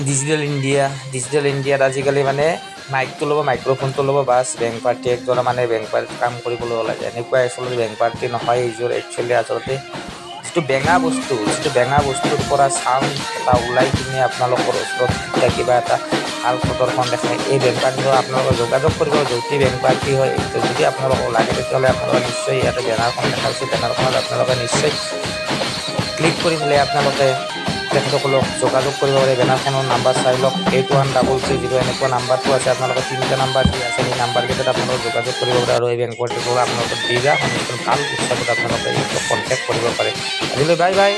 Digital ইণ্ডিয়াত আজিকালি মানে মাইকটো ল'ব, মাইক্ৰফোনটো ল'ব, বাছ বেংক পাৰ্টি একজনে মানে বেংক পাৰ্টিত কাম কৰিবলৈ ওলাইছে। এনেকুৱা আচলতে বেংক পাৰ্টি নহয়। এইযোৰ একচুৱেলি আচলতে যিটো বেঙা বস্তুৰ পৰা চাউণ্ড এটা ওলাই কিনে আপোনালোকৰ ওচৰত কিবা এটা ভাল প্ৰদৰ্শন দেখায়। এই বেংক পাৰ্টিৰ লগত আপোনালোকে যোগাযোগ কৰিব। যদি বেংক পাৰ্টি হয়, যদি আপোনালোকক লাগে তেতিয়াহ'লে আপোনালোকে নিশ্চয় ইয়াতে বেনাৰখন দেখা হৈছে, বেনাৰখনত আপোনালোকে নিশ্চয় ক্লিক কৰি পেলাই আপোনালোকে তেখেতসকলক যোগাযোগ কৰিব পাৰে। বেনাৰখনৰ নাম্বাৰ চাই লওক, 8133 এনেকুৱা নাম্বাৰটো আছে। আপোনালোকে 3টা নাম্বাৰ দি আছে, এই নাম্বাৰকেইটাত আপোনালোকে যোগাযোগ কৰিব পাৰে আৰু এই বেংক পাৰ্টিৰ পৰা আপোনালোকে দিবা ভাল উৎসৱত আপোনালোকে কণ্টেক্ট কৰিব পাৰে। আজিলৈ বাই বাই।